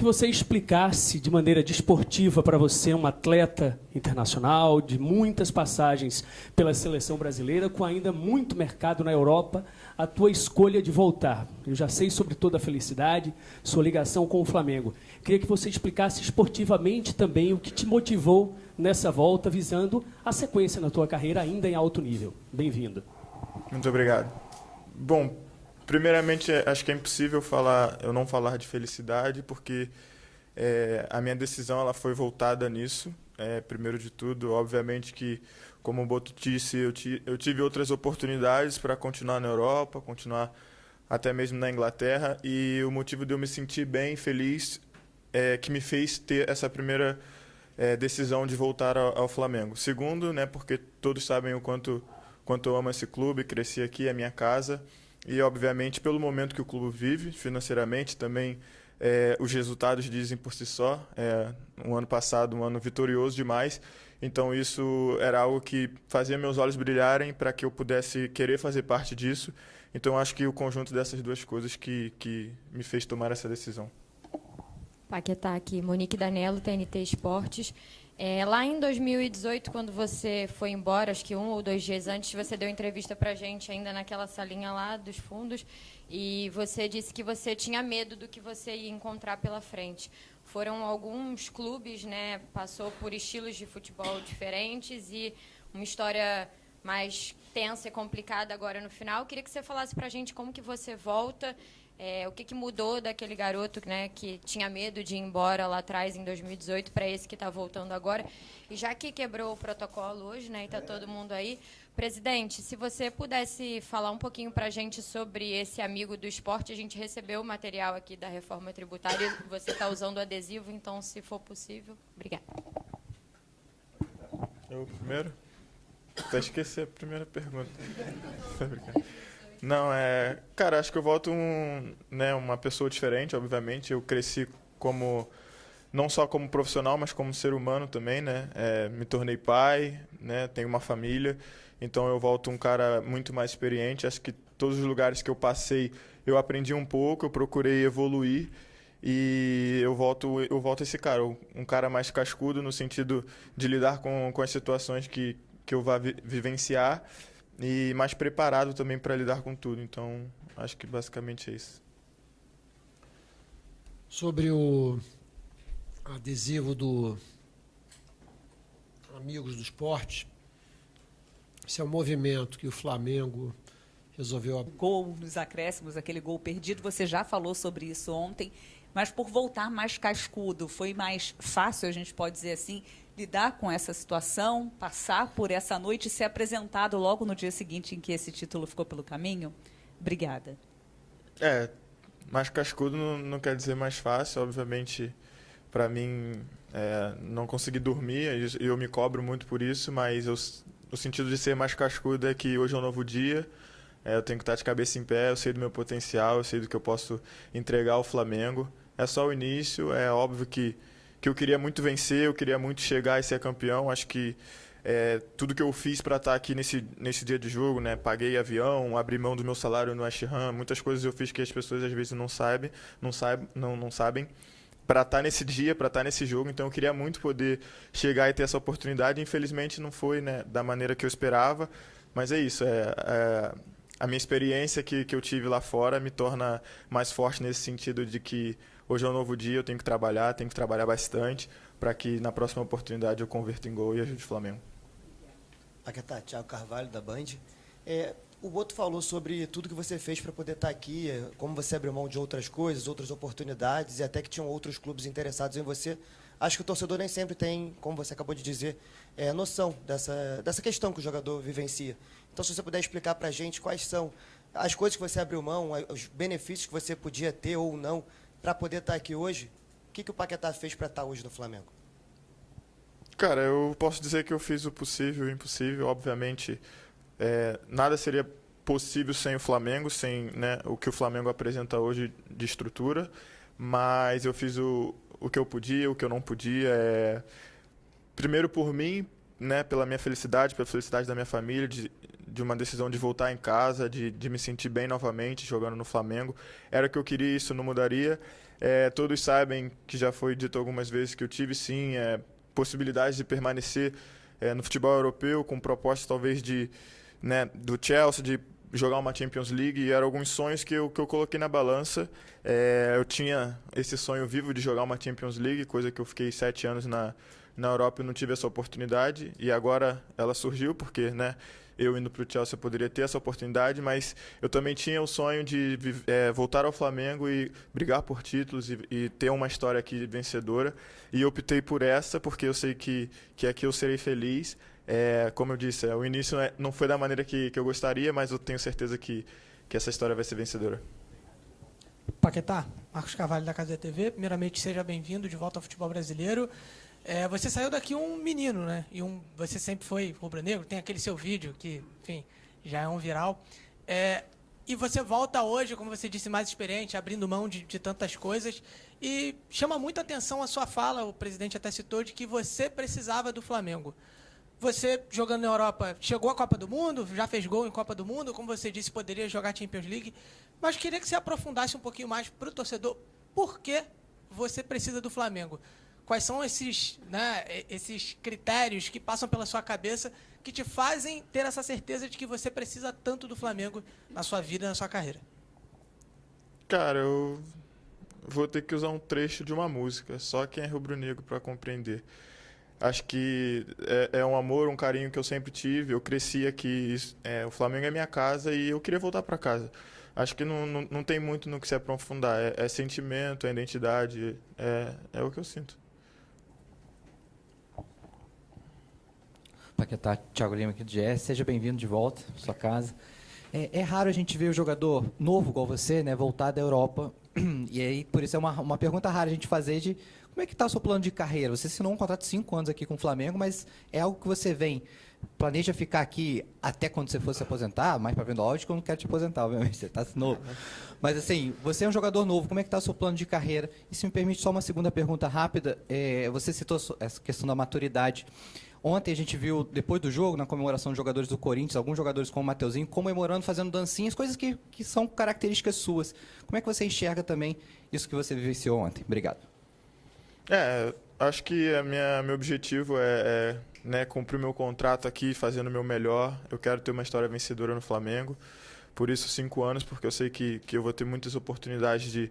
que você explicasse de maneira desportiva para você, um atleta internacional, de muitas passagens pela seleção brasileira, com ainda muito mercado na Europa, a tua escolha de voltar. Eu já sei sobre toda a felicidade, sua ligação com o Flamengo. Queria que você explicasse esportivamente também o que te motivou nessa volta, visando a sequência na tua carreira ainda em alto nível. Bem-vindo. Muito obrigado. Bom, primeiramente, acho que é impossível eu não falar de felicidade, porque a minha decisão ela foi voltada nisso. Primeiro de tudo, obviamente que, como o Boto disse, eu tive outras oportunidades para continuar na Europa, continuar até mesmo na Inglaterra, e o motivo de eu me sentir bem, feliz, que me fez ter essa primeira decisão de voltar ao Flamengo. Segundo, né, porque todos sabem o quanto eu amo esse clube, cresci aqui, é minha casa. E, obviamente, pelo momento que o clube vive, financeiramente, também os resultados dizem por si só. Um ano passado, um ano vitorioso demais. Então, isso era algo que fazia meus olhos brilharem para que eu pudesse querer fazer parte disso. Então, acho que o conjunto dessas duas coisas que me fez tomar essa decisão. Paquetá aqui, Monique Danello, TNT Esportes. Lá em 2018, quando você foi embora, acho que 1 ou 2 dias antes, você deu entrevista para a gente ainda naquela salinha lá dos fundos, e você disse que você tinha medo do que você ia encontrar pela frente. Foram alguns clubes, né, passou por estilos de futebol diferentes e uma história mais tensa e complicada agora no final. Queria que você falasse para a gente como que você volta. O que mudou daquele garoto, né, que tinha medo de ir embora lá atrás, em 2018, para esse que está voltando agora? E já que quebrou o protocolo hoje, né, e está todo mundo aí, presidente, se você pudesse falar um pouquinho para a gente sobre esse amigo do esporte. A gente recebeu o material aqui da reforma tributária, você está usando o adesivo, então, se for possível. Obrigada. Eu primeiro? Até esqueci a primeira pergunta. Não, cara, acho que eu volto uma pessoa diferente, obviamente. Eu cresci não só como profissional, mas como ser humano também, né? Me tornei pai, né? Tenho uma família, então eu volto um cara muito mais experiente. Acho que todos os lugares que eu passei, eu aprendi um pouco, eu procurei evoluir e eu volto esse cara, um cara mais cascudo no sentido de lidar com as situações que eu vá vivenciar, e mais preparado também para lidar com tudo. Então, acho que basicamente é isso. Sobre o adesivo do Amigos do Esporte, esse é um movimento que o Flamengo resolveu... Gol nos acréscimos, aquele gol perdido, você já falou sobre isso ontem, mas por voltar mais cascudo, foi mais fácil, a gente pode dizer assim, lidar com essa situação, passar por essa noite e ser apresentado logo no dia seguinte em que esse título ficou pelo caminho? Obrigada. Mais cascudo não quer dizer mais fácil. Obviamente, para mim, não consegui dormir, e eu me cobro muito por isso, mas o sentido de ser mais cascudo é que hoje é um novo dia, eu tenho que estar de cabeça em pé, eu sei do meu potencial, eu sei do que eu posso entregar ao Flamengo. É só o início, é óbvio que eu queria muito vencer, eu queria muito chegar e ser campeão. Acho que tudo que eu fiz para estar aqui nesse dia de jogo, né? Paguei avião, abri mão do meu salário no West Ham, muitas coisas eu fiz que as pessoas às vezes não sabem, para estar nesse dia, para estar nesse jogo. Então eu queria muito poder chegar e ter essa oportunidade. Infelizmente não foi, né, da maneira que eu esperava, mas é isso. A minha experiência que eu tive lá fora me torna mais forte nesse sentido de que hoje é um novo dia, eu tenho que trabalhar bastante para que na próxima oportunidade eu converta em gol e ajude o Flamengo. Paquetá, Thiago Carvalho, da Band. O Boto falou sobre tudo que você fez para poder estar aqui, como você abriu mão de outras coisas, outras oportunidades, e até que tinham outros clubes interessados em você. Acho que o torcedor nem sempre tem, como você acabou de dizer, noção dessa questão que o jogador vivencia. Então, se você puder explicar para a gente quais são as coisas que você abriu mão, os benefícios que você podia ter ou não, para poder estar aqui hoje, o que o Paquetá fez para estar hoje no Flamengo? Cara, eu posso dizer que eu fiz o possível e o impossível. Obviamente, nada seria possível sem o Flamengo, sem, né, o que o Flamengo apresenta hoje de estrutura, mas eu fiz o que eu podia, o que eu não podia. Primeiro por mim, né, pela minha felicidade, pela felicidade da minha família, de de uma decisão de voltar em casa, de me sentir bem novamente jogando no Flamengo. Era o que eu queria, isso não mudaria. Todos sabem que já foi dito algumas vezes que eu tive sim possibilidades de permanecer no futebol europeu, com propostas talvez do Chelsea, de jogar uma Champions League, e eram alguns sonhos que eu coloquei na balança. Eu tinha esse sonho vivo de jogar uma Champions League, coisa que eu fiquei 7 anos na Europa e não tive essa oportunidade, e agora ela surgiu, porque eu indo para o Chelsea eu poderia ter essa oportunidade, mas eu também tinha o sonho de voltar ao Flamengo e brigar por títulos e ter uma história aqui vencedora, e eu optei por essa, porque eu sei que aqui eu serei feliz. Como eu disse, o início não foi da maneira que eu gostaria, mas eu tenho certeza que essa história vai ser vencedora. Paquetá, Marcos Carvalho da Casa TV. Primeiramente, seja bem-vindo de volta ao futebol brasileiro. Você saiu daqui um menino, né? Você sempre foi rubro-negro, tem aquele seu vídeo que, enfim, já é um viral. E você volta hoje, como você disse, mais experiente, abrindo mão de tantas coisas. E chama muita atenção a sua fala, o presidente até citou, de que você precisava do Flamengo. Você, jogando na Europa, chegou à Copa do Mundo, já fez gol em Copa do Mundo, como você disse, poderia jogar Champions League, mas queria que você aprofundasse um pouquinho mais para o torcedor. Por que você precisa do Flamengo? Quais são esses critérios que passam pela sua cabeça que te fazem ter essa certeza de que você precisa tanto do Flamengo na sua vida, na sua carreira? Cara, eu vou ter que usar um trecho de uma música, só quem é rubro-negro para compreender. Acho que é um amor, um carinho que eu sempre tive. Eu cresci aqui, o Flamengo é minha casa e eu queria voltar para casa. Acho que não tem muito no que se aprofundar. É sentimento, é identidade, é o que eu sinto. Paquetá, Thiago Lima aqui do GE. Seja bem-vindo de volta à sua casa. É raro a gente ver o jogador novo igual você, né, voltar da Europa. E aí, por isso é uma pergunta rara a gente fazer de como é que está o seu plano de carreira? Você assinou um contrato de 5 anos aqui com o Flamengo, mas é algo que você planeja ficar aqui até quando você for se aposentar? Mais para vendo áudio, que eu não quero te aposentar, obviamente, você está novo. Mas assim, você é um jogador novo, como é que está o seu plano de carreira? E se me permite só uma segunda pergunta rápida, você citou essa questão da maturidade. Ontem a gente viu, depois do jogo, na comemoração dos jogadores do Corinthians, alguns jogadores como o Mateuzinho comemorando, fazendo dancinhas, coisas que são características suas. Como é que você enxerga também isso que você vivenciou ontem? Obrigado. Acho que meu objetivo é cumprir meu contrato aqui, fazendo o meu melhor. Eu quero ter uma história vencedora no Flamengo. Por isso, 5 anos, porque eu sei que eu vou ter muitas oportunidades de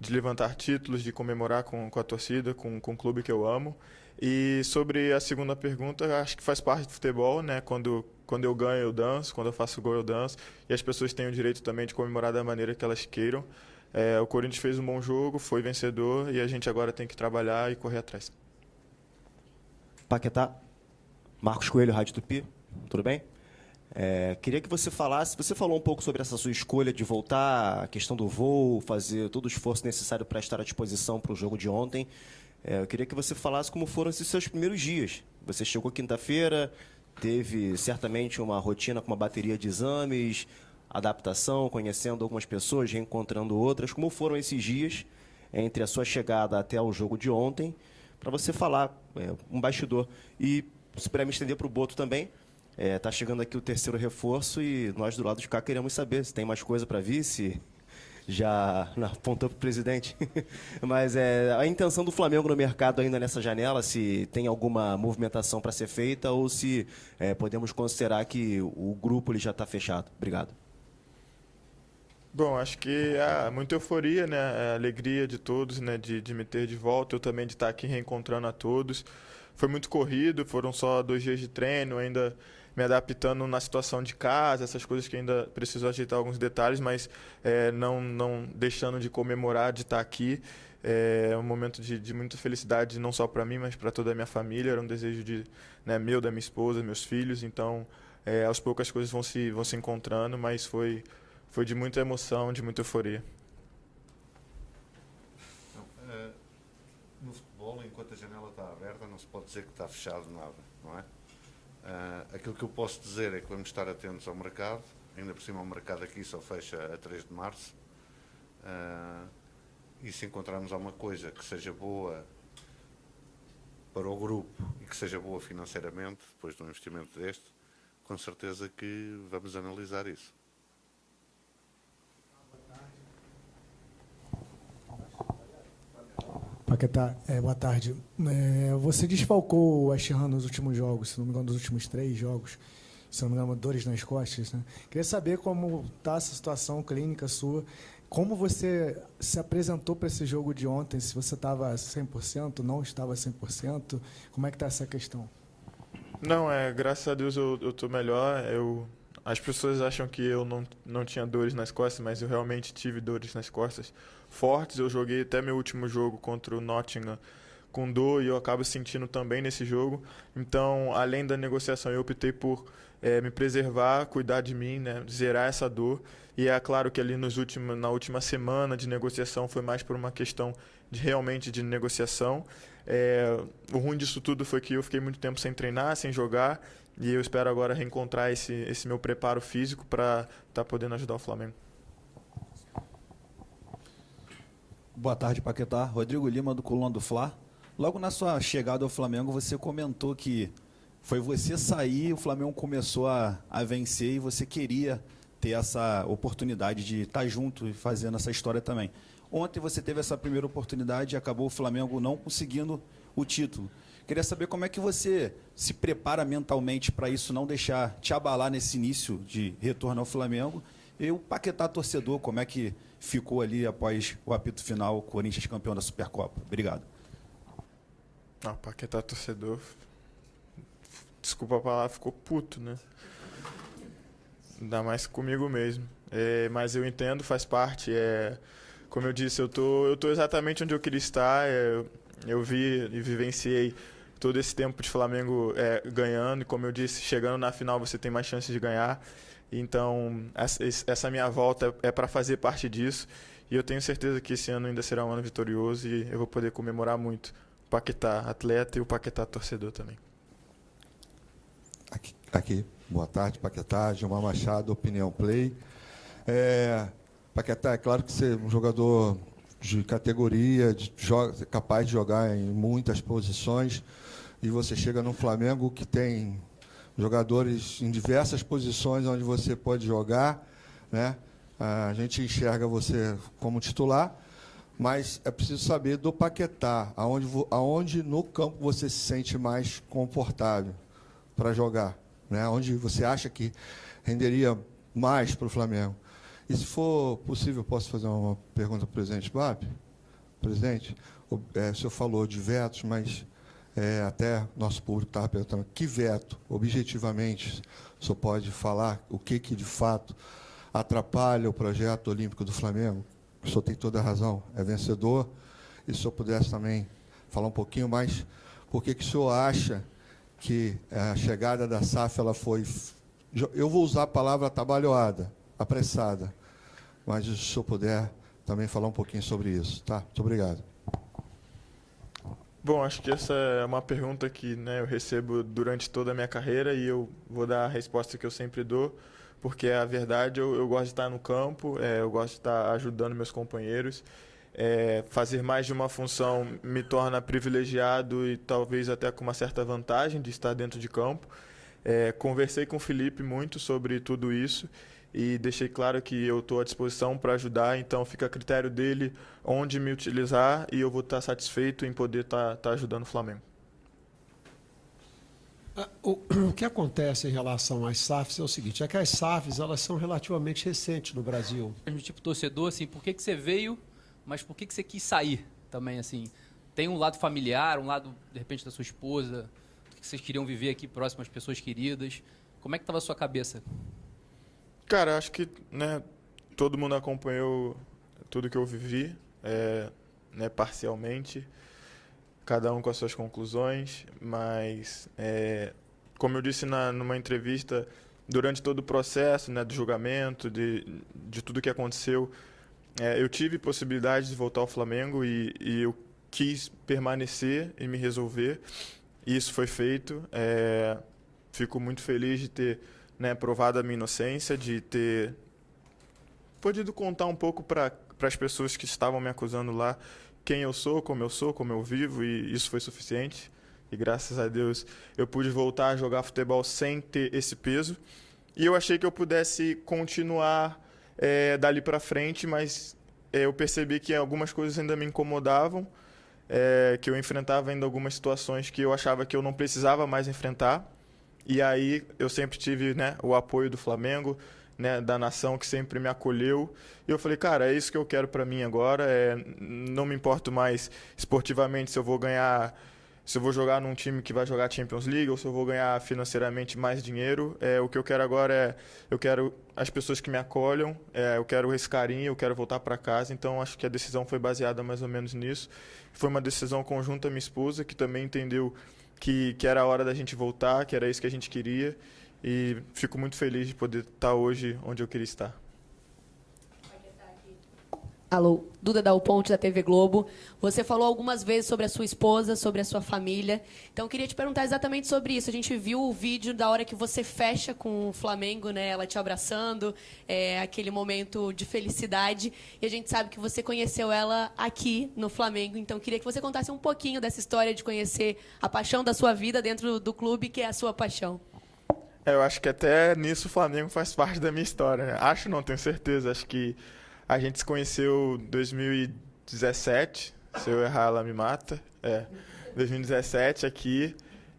levantar títulos, de comemorar com a torcida, com o clube que eu amo. E sobre a segunda pergunta, acho que faz parte do futebol, né? Quando eu ganho, eu danço. Quando eu faço gol, eu danço. E as pessoas têm o direito também de comemorar da maneira que elas queiram. O Corinthians fez um bom jogo, foi vencedor, e a gente agora tem que trabalhar e correr atrás. Paquetá, Marcos Coelho, Rádio Tupi, tudo bem? Queria que você falasse, você falou um pouco sobre essa sua escolha de voltar, a questão do voo, fazer todo o esforço necessário para estar à disposição para o jogo de ontem. Eu queria que você falasse como foram esses seus primeiros dias. Você chegou quinta-feira, teve certamente uma rotina com uma bateria de exames, adaptação, conhecendo algumas pessoas, reencontrando outras. Como foram esses dias entre a sua chegada até o jogo de ontem, para você falar, um bastidor. E, se puder me estender para o Boto também, está chegando aqui o terceiro reforço e nós do lado de cá queremos saber se tem mais coisa para vir, se já apontou para o presidente. Mas a intenção do Flamengo no mercado ainda nessa janela, se tem alguma movimentação para ser feita ou se podemos considerar que o grupo ele já está fechado. Obrigado. Bom, acho que há muita euforia, né? A alegria de todos, né? De me ter de volta, eu também de estar aqui reencontrando a todos. Foi muito corrido, foram só 2 dias de treino, ainda me adaptando na situação de casa, essas coisas que ainda preciso ajeitar alguns detalhes, mas não deixando de comemorar, de estar aqui. É um momento de muita felicidade, não só para mim, mas para toda a minha família. Era um desejo meu, da minha esposa, meus filhos. Então, aos poucos as coisas vão se encontrando, mas foi de muita emoção, de muita euforia. No futebol, enquanto a janela está aberta, não se pode dizer que está fechado nada, não é? Aquilo que eu posso dizer é que vamos estar atentos ao mercado. Ainda por cima, o mercado aqui só fecha a 3 de março. E se encontrarmos alguma coisa que seja boa para o grupo e que seja boa financeiramente, depois de um investimento deste, com certeza que vamos analisar isso. Paquetá, boa tarde. Você desfalcou o West Ham nos últimos jogos, se não me engano, nos últimos 3 jogos, se não me engano, dores nas costas, né? Queria saber como está essa situação clínica sua, como você se apresentou para esse jogo de ontem, se você estava 100%, não estava 100%, como é que está essa questão? Não, graças a Deus eu estou melhor. As pessoas acham que eu não tinha dores nas costas, mas eu realmente tive dores nas costas fortes. Eu joguei até meu último jogo contra o Nottingham com dor e eu acabo sentindo também nesse jogo. Então, além da negociação, eu optei por me preservar, cuidar de mim, né, zerar essa dor. E é claro que ali na última semana de negociação foi mais por uma questão realmente de negociação. O ruim disso tudo foi que eu fiquei muito tempo sem treinar, sem jogar, e eu espero agora reencontrar esse meu preparo físico para estar podendo ajudar o Flamengo. Boa tarde, Paquetá. Rodrigo Lima, do Coluna do Fla. Logo na sua chegada ao Flamengo, você comentou que foi você sair, o Flamengo começou a vencer e você queria ter essa oportunidade de estar junto e fazendo essa história também. Ontem você teve essa primeira oportunidade e acabou o Flamengo não conseguindo o título. Queria saber como é que você se prepara mentalmente para isso não deixar te abalar nesse início de retorno ao Flamengo. E o Paquetá torcedor, como é que ficou ali após o apito final, Corinthians campeão da Supercopa? Obrigado. O Paquetá torcedor, desculpa a palavra, ficou puto, né? Ainda mais comigo mesmo. Mas eu entendo, faz parte. Como eu disse, eu tô exatamente onde eu queria estar. Eu vi e vivenciei todo esse tempo de Flamengo ganhando. E como eu disse, chegando na final você tem mais chances de ganhar. Então, essa minha volta é para fazer parte disso. E eu tenho certeza que esse ano ainda será um ano vitorioso e eu vou poder comemorar muito o Paquetá atleta e o Paquetá torcedor também. Aqui. Boa tarde, Paquetá. Gilmar Machado, Opinião Play. Paquetá, é claro que você é um jogador de categoria, capaz de jogar em muitas posições, e você chega no Flamengo que tem jogadores em diversas posições onde você pode jogar, né? A gente enxerga você como titular, mas é preciso saber do Paquetá, aonde no campo você se sente mais confortável para jogar, né? Onde você acha que renderia mais para o Flamengo. E se for possível, posso fazer uma pergunta para o presidente BAP? Presidente, o senhor falou de vetos, mas até nosso público estava perguntando que veto, objetivamente, o senhor pode falar o que de fato atrapalha o projeto olímpico do Flamengo? O senhor tem toda a razão, é vencedor. E se o senhor pudesse também falar um pouquinho mais, por que o senhor acha que a chegada da SAF ela foi, eu vou usar a palavra atabalhoada, apressada, mas se o senhor puder também falar um pouquinho sobre isso, tá? Muito obrigado. Bom, acho que essa é uma pergunta que, né, eu recebo durante toda a minha carreira e eu vou dar a resposta que eu sempre dou, porque a verdade, eu gosto de estar no campo, eu gosto de estar ajudando meus companheiros. Fazer mais de uma função me torna privilegiado e talvez até com uma certa vantagem de estar dentro de campo. Conversei com o Felipe muito sobre tudo isso e deixei claro que eu estou à disposição para ajudar, então fica a critério dele onde me utilizar e eu vou estar satisfeito em poder estar ajudando o Flamengo. O que acontece em relação às SAFs é o seguinte, é que as SAFs elas são relativamente recentes no Brasil. Tipo torcedor, assim, por que você veio, mas por que você quis sair também, assim? Tem um lado familiar, um lado, de repente, da sua esposa, que vocês queriam viver aqui próximo às pessoas queridas. Como é que estava a sua cabeça? Cara, acho que, né, todo mundo acompanhou tudo que eu vivi, né, parcialmente, cada um com as suas conclusões, mas, como eu disse numa entrevista, durante todo o processo, né, do julgamento, de tudo que aconteceu, eu tive possibilidade de voltar ao Flamengo e eu quis permanecer e me resolver, e isso foi feito. Fico muito feliz de ter, né, provado a minha inocência, de ter podido contar um pouco para as pessoas que estavam me acusando lá quem eu sou, como eu vivo, e isso foi suficiente. e graças a Deus eu pude voltar a jogar futebol sem ter esse peso. E eu achei que eu pudesse continuar dali para frente, mas eu percebi que algumas coisas ainda me incomodavam, que eu enfrentava ainda algumas situações que eu achava que eu não precisava mais enfrentar. E aí eu sempre tive, né, o apoio do Flamengo, né, da nação que sempre me acolheu. E eu falei, cara, é isso que eu quero para mim agora. Não me importo mais esportivamente se eu vou ganhar, se eu vou jogar num time que vai jogar Champions League ou se eu vou ganhar financeiramente mais dinheiro. O que eu quero agora eu quero as pessoas que me acolham, eu quero esse carinho, eu quero voltar para casa. Então acho que a decisão foi baseada mais ou menos nisso. Foi uma decisão conjunta à minha esposa, que também entendeu que era a hora da gente voltar, que era isso que a gente queria. E fico muito feliz de poder estar hoje onde eu queria estar. Alô, Duda Dal Ponte, da TV Globo. Você falou algumas vezes sobre a sua esposa, sobre a sua família. Então, eu queria te perguntar exatamente sobre isso. A gente viu o vídeo da hora que você fecha com o Flamengo, né? Ela te abraçando, aquele momento de felicidade. E a gente sabe que você conheceu ela aqui no Flamengo. Então, eu queria que você contasse um pouquinho dessa história de conhecer a paixão da sua vida dentro do clube, que é a sua paixão. Eu acho que até nisso o Flamengo faz parte da minha história, né? Acho não, tenho certeza. Acho que a gente se conheceu em 2017, se eu errar ela me mata. 2017 aqui,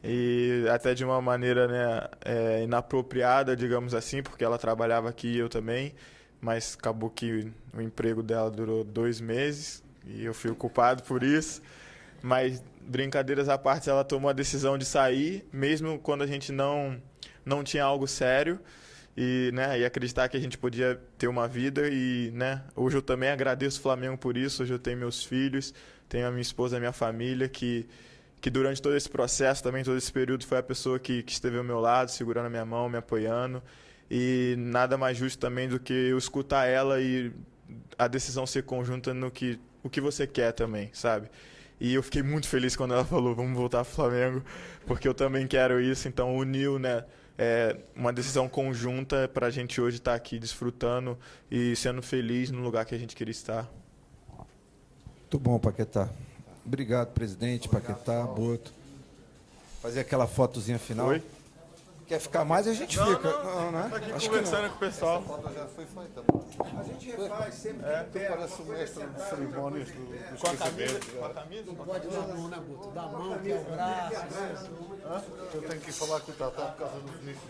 e até de uma maneira, né, inapropriada, digamos assim, porque ela trabalhava aqui e eu também, mas acabou que o emprego dela durou 2 meses e eu fui o culpado por isso. Mas, brincadeiras à parte, ela tomou a decisão de sair, mesmo quando a gente não tinha algo sério, e, né, e acreditar que a gente podia ter uma vida. E, né, hoje eu também agradeço o Flamengo por isso. Hoje eu tenho meus filhos, tenho a minha esposa, a minha família, que durante todo esse processo, também todo esse período, foi a pessoa que esteve ao meu lado, segurando a minha mão, me apoiando. E nada mais justo também do que eu escutar ela e a decisão ser conjunta no o que você quer também, sabe? E eu fiquei muito feliz quando ela falou, vamos voltar pro Flamengo, porque eu também quero isso. Então uniu, né, uma decisão conjunta para a gente hoje estar aqui desfrutando e sendo feliz no lugar que a gente queria estar. Muito bom, Paquetá. Obrigado, presidente, Paquetá, Boto. Fazer aquela fotozinha final. Oi? Quer ficar mais, a gente fica. Não, né? Tô aqui Acho conversando que com o pessoal. Já foi feita. A gente refaz sempre. Parece o mestre de cerimônias dos Com a camisa? casamentos. Com a camisa? Não pode dar a mão, né, Guto? Dá a mão, que é o braço. Eu tenho que ir falar com o Tatá por causa do Vinícius.